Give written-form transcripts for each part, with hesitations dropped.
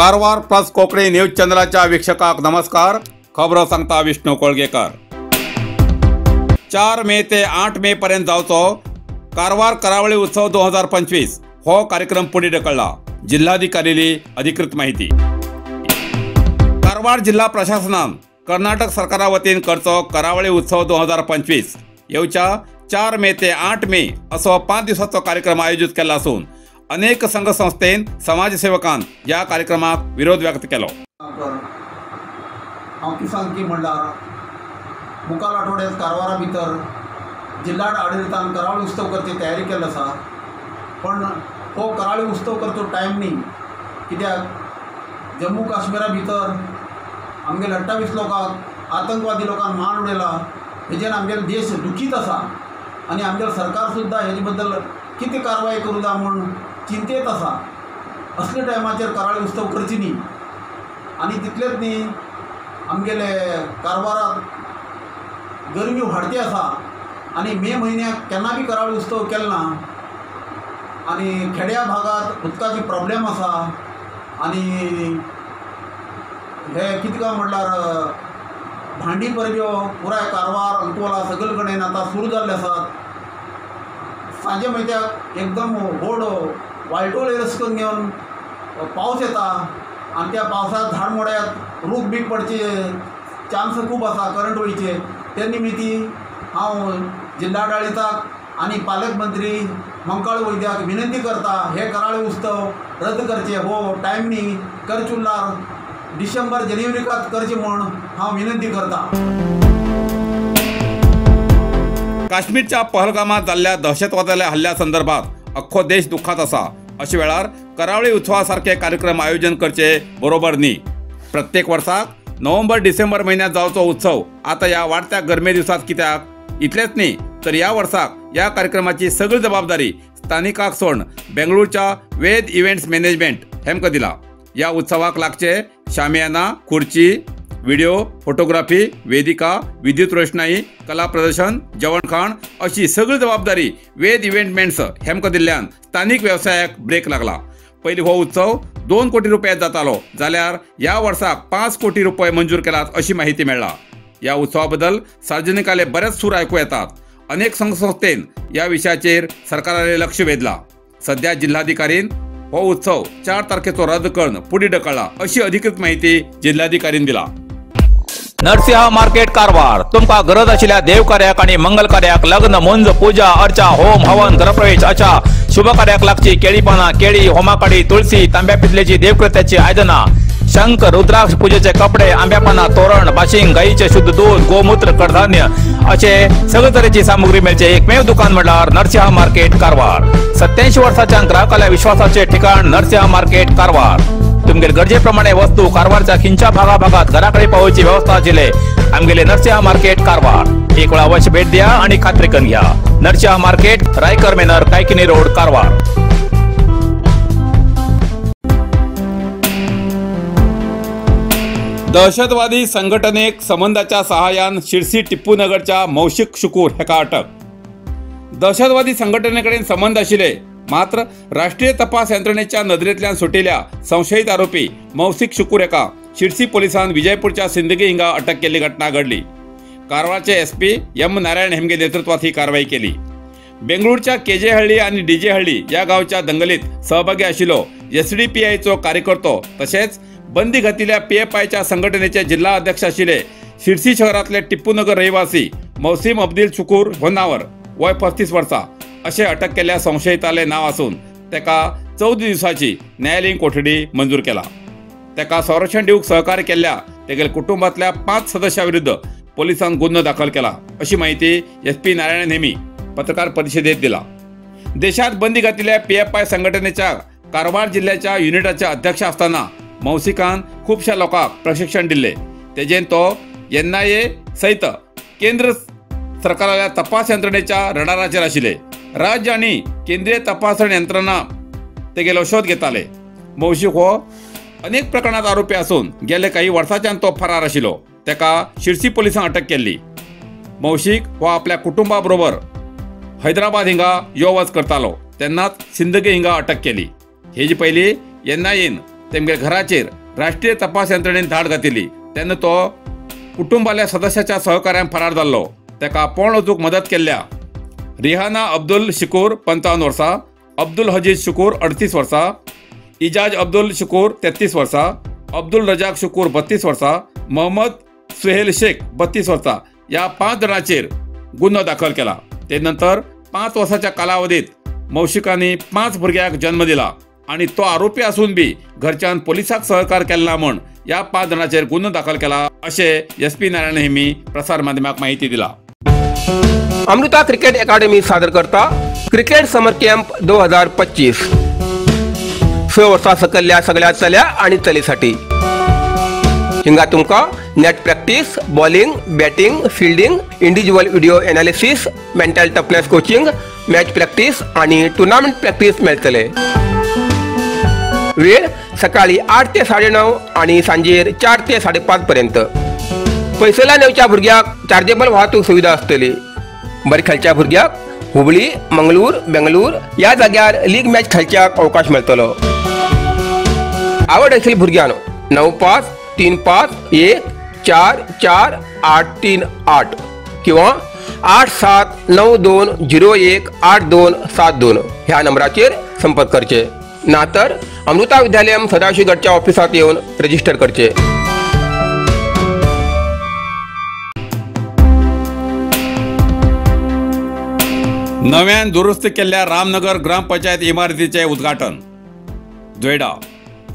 Karwar plus Konkani news चॅनलाच्या वीक्षकांक नमस्कार। खबरो सांगता विष्णू कोळगेकर। 4 मे ते 8 मे पर्यंत जावचो कारवार करावळी उत्सव 2025 हो कार्यक्रम पुढे ढकलला। जिल्हाधिकारी अधिकृत माहिती। कारवार जिल्हा प्रशासनान कर्नाटक सरकारा वतीन करचो करावळी उत्सव 2025 येवच्या 4 मे ते 8 मे असो 5 दिवसाचो कार्यक्रम आयोजित केला असून अनेक संघ संस्थेन समाजसेवकान या कार्यक्रमाक विरोध व्यक्त केलो। हांव किसान की मंडळार मुखार आठवड्यात कारवारा भितर जिल्हा आडळितान करावळी उत्सव करची तयारी केली आसा, पण हो करावळी उत्सव करचो टायम न्ही, कित्याक जम्मू काश्मीरा भितर आमगेले 28 लोकांक आतंकवादी लोकांक मार उडयला, हेजेर आमगेलो देश दुखीत आसा आनी आमगेलो सरकार सुद्दां हेजे बद्दल कितें कारवाय करूं दा म्हूण चिंतेत आसा। असले टायमाचेर करावळी उत्सव करची न्ही। आनी तितलेंच न्ही, आमगेले कारवारात गरमी वाडटी आसा आनी मे म्हयन्याक केन्ना बी करावळी उत्सव केलो ना आनी खेड्या भागात उदकाची प्रॉब्लेम आसा आनी हे कितें काय म्हणल्यार भांडी परब्यो पुराय कारवार अंकोला सगळे कडेन आतां सुरू जाल्ले आसात। सांजे म्हयन्याक एकदम व्हड वायटोल एरस करून घेवन पावस येता आनी त्या पावसांत झाड मोड्यात रूख बीख पडचे चान्स खूब आसा, करंट वयचे। ते निमित्ती हांव जिल्हाडळिताक आनी पालकमंत्री मंकाळ वैद्याक विनंती करता, हे करावळी उत्सव रद्द करचे। हो टायम न्ही, करचे उरल्यार डिसेंबर जानेवारीकात करचे म्हूण हांव विनंती करता। काश्मीरच्या पहलगामात जाल्ल्या दहशतवादाच्या हल्ल्या संदर्भात अख्खो देश दुःखात आसा। अशा वेळार करावळी उत्सवासारखे कार्यक्रम आयोजन करचे बरोबर न्ही। प्रत्येक वर्साक नोव्हेंबर डिसेंबर म्हयन्यात जावचो उत्सव आता या वाढत्या गरमे दिवसात कित्याक? इतलेच न्ही तर या वर्साक या कार्यक्रमाची सगळी जबाबदारी स्थानिकाक सोडून बेंगळूरच्या वेद इव्हेंट्स मॅनेजमेंट हेमकां दिला। या उत्सवाक लागचे शामियाना, खुर्ची, व्हिडिओ, फोटोग्राफी, वेदिका, विद्युत रोषणाई, कला प्रदर्शन, जेवणखाण अशी सगळी जबाबदारी वेद इव्हेंटमेंट्स हेमकां दिल्ल्यान स्थानिक व्यवसायाक ब्रेक लागला। पयलीं हो उत्सव 2 कोटी रुपयांत जातालो, जाल्यार या वर्साक 5 कोटी रुपये मंजूर केल्यात अशी माहिती मेळ्ळा। या उत्सवा बद्दल सार्वजनिकाले बरेच सूर आयकूं येतात। अनेक संस्थेन या विशयाचेर सरकाराचें लक्ष वेधला। सध्या जिल्हाधिकारीन हो उत्सव 4 तारखेचो रद्द करून पुढे ढकलला अशी अधिकृत माहिती जिल्हाधिकारीन दिला। नरसिंह मार्केट कारवार तुमका गरज आशिल्ल्या देव कार्याक आणि मंगल कार्याक, लग्न, मुंज, पूजा, अर्चा, होम, हवन, गृहप्रवेश अशा शुभ कार्याक लागची केळी पानां, केळी, होमाकडी, तुळसी, तांब्या पितलेची देवकृत्याची आयदनां, शंख, रुद्राक्ष पूजेचे कपडे, आंब्या पानां, तोरण, बाशिंग, गाईचे शुद्ध दूध, गोमूत्र, कडधान्य असे सगळे तरेची सामुग्री मेळचे एकमेव दुकान म्हणल्यार नरसिंह मार्केट कारवार। 87 वर्सांच्या ग्राहकाल्या विश्वासाचे ठिकाण नरसिंह मार्केट कारवार। तुमगेर गरजेप्रमाणे वस्तू कारवारच्या खिंच्या भागाभागात घराकडे पावोवची व्यवस्था आशिल्ले आमगेले नरसिंह मार्केट कारवार। एक वेळा अवश्य भेट द्या आणि खात्री करून घ्या। Narasimha market, Raikar manor, Kaikini road, Karwar. दहशतवादी संघटनेक संबंधाच्या सहाय्यान शिरसी टिप्पूनगरच्या मौशिक शुकूर हेका अटक। दहशतवादी संघटनेकडेन संबंध आशिल्ले मात्र राष्ट्रीय तपास यंत्रणेच्या नदरेंतल्यान सुटिल्ल्या संशयित आरोपी मौशिक शुकूर हेका शिरसी पोलिसांन विजयपूरच्या सिंदगी हिंगा अटक केल्ली घटना घडली। कारवारचे एसपी एम नारायण हेमगे नेतृत्वात ही कारवाई केली। बेंगळूरच्या केजे हळ्ळी आणि डीजे हळ्ळी या गावच्या दंगलीत सहभागी आशिल्लो एसडीपीआयचो कार्यकर्तो तसेच बंदी घातिल्ल्या पीएफआयच्या संघटनेचे जिल्हा अध्यक्ष आशिल्ले शिरसी शहरातले टिप्पूनगर रहिवासी मौसीम अब्दुल शुकूर होन्नावर वय 35 वर्सां असे अटक केल्ल्या संशयिताले नाव असून तेका 14 दिवसाची न्यायालयीन कोठडी मंजूर केला। तेका संरक्षण दिवंक सहकार्य केल्ल्या तेगेल कुटुंबातल्या 5 सदस्यां विरुद्ध पोलिसांन गुन्हो दाखल केला अशी माहिती एसपी नारायण हेमी पत्रकार परिषदेत दिला। देशात बंदी घातिल्ल्या पीएफआय संघटनेच्या कारवार जिल्ह्याच्या युनिटाचे अध्यक्ष असताना मौसिकान खुबशा लोकांक प्रशिक्षण दिले। तेजेन तो NIA सहित केंद्र सरकाराच्या तपास यंत्रणेच्या रडाराचेर आशिल्ले। राज्य आणि केंद्रीय तपासणी यंत्रणा तेगेलो शोध घेताले। मौशिक हो अनेक प्रकरणात आरोपी असून गेले काही वर्षांच्यान तो फरार आशिल्लो। तेका शिरसी पोलिसांन अटक केल्ली। मौशिक हो आपल्या कुटुंबाबरोबर हैदराबाद हिंगा यो वच करतालो तेन्नाच सिंदगी हिंगा अटक केली। हेजे पयलीं NIAन तेमगे घराचेर राष्ट्रीय तपास यंत्रणेन धाड घातिल्ली तेन्ना तो कुटुंबाल्या सदस्याच्या सहकार्यान फरार जाल्लो. तेका पळोवन वचूंक मदत केल्ल्या रिहाना अब्दुल शुकूर 55 वर्सां, अब्दुल हजीज शुकूर 38 वर्सां, इजाज अब्दुल शुकूर 33 वर्सां, अब्दुल रजाक शुकूर 32 वर्सां, मोहम्मद सुहेल शेख 32 वर्सां या 5 जणांचेर गुन्हो दाखल केला. ते नंतर 5 वर्साच्या कालावधीत मौशिकांनी 5 भुरग्यांक जन्म दिला आणि तो आरोपी असून बी घरच्यान पोलिसांक सहकार केला म्हूण या 5 जणांचेर गुन्हो दाखल केला अशे SP नारायण हेमी प्रसार माध्यमाक माहिती दिला. अमृता क्रिकेट अकादमी सादर करता क्रिकेट समर कॅम्प 2025 6 वर्सां सकयल्या सगळ्या चल्या आणि चलीसाठी. हिंगा तुमका net practice, bowling, batting, fielding, individual video analysis, mental toughness coaching, match practice आणि टुर्नामेंट प्रॅक्टिस मेळटले. वेळ सकाळी 8 ते 9:30 आणि सांजेर 4 ते 5:30 पर्यंत. पैसेला नेवच्या भुरग्याक चार्जेबल वाहतूक सुविधा असतली. बरे खेळच्या भुरग्याक हुबळी, मंगळूर, बेंगळूर या जाग्यार लीग मॅच खेळच्याक अवकाश मेळटलो. आवड आशिल्ल्या भुरग्यांनो 9535144838 किंवा 8792018272 ह्या नंबराचेर संपर्क करचे. नातर अमृता विद्यालयम सदाशिवगडच्या ऑफिसात येऊन रजिस्टर करचे. नव्यान दुरुस्त केल्ल्या रामनगर ग्रामपंचायत इमारतीचे उद्घाटन. जोयडा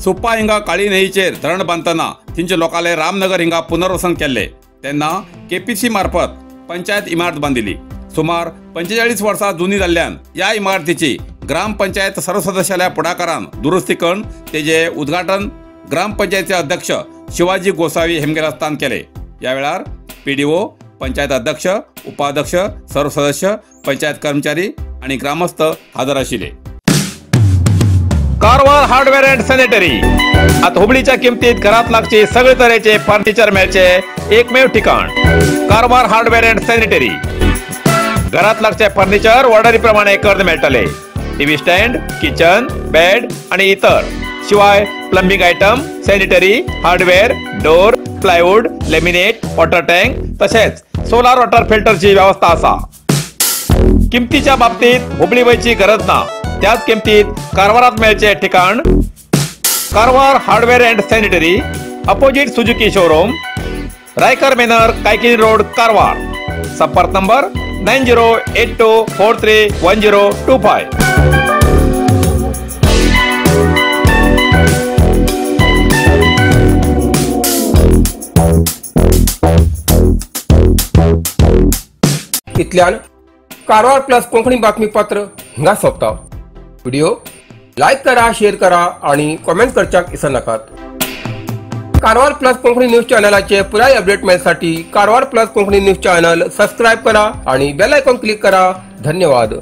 सुप्पा हिंगा काळी न्हंयचेर धरण बांदतना थंयच्या लोकांले रामनगर हिंगा पुनर्वसन केल्ले तेन्ना KPC मार्फत पंचायत इमारत बांदिली. सुमार 45 वर्सां जुनी जाल्ल्यान ह्या इमारतीची ग्रामपंचायत सर्व सदस्याल्या पुढाकारान दुरुस्ती करून तेजे उद्घाटन ग्रामपंचायतीचे अध्यक्ष शिवाजी गोसावी हेमगेर हस्तान केले. ह्या वेळार PDO, पंचायत अध्यक्ष, उपाध्यक्ष, सर्व सदस्य, पंचायत कर्मचारी आणि ग्रामस्थ हजर आशिल्ले. Karwar hardware and sanitary. आता हुबळीच्या किमतीत घरात लागचे सगळे तऱ्हेचे फर्निचर मेळचे एकमेव ठिकाण कारवार हार्डवेअर अँड सॅनिटरी. घरात लागचे फर्निचर ऑर्डरी प्रमाणे कर्ज मेळटले. टीव्ही स्टँड, किचन, बेड आणि इतर. शिवाय plumbing item, sanitary, hardware, door, plywood, laminate, water tank तसेच सोलार वॉटर फिल्टरची व्यवस्था असा. किमतीच्या बाबतीत हुबळी वयची गरज ना. त्याच किमतीत कारवारात मेळचे ठिकाण Karwar hardware and sanitary, opposite Suzuki showroom, Raikar manor, Kaikini road, Karwar. संपर्क नंबर 9082431025. इतल्यान कारवार प्लस कोंकणी बातमीपत्र हिंगा सोंपता. व्हिडिओ लाईक करा, शेअर करा आणि कमेंट करच्याक विसरू नकात. कारवार प्लस कोंकणी न्यूज चॅनलाचे पुराय अपडेट मिळण्यासाठी Karwar plus Konkani news channel subscribe करा आणि बेल आयकॉन क्लिक करा. धन्यवाद.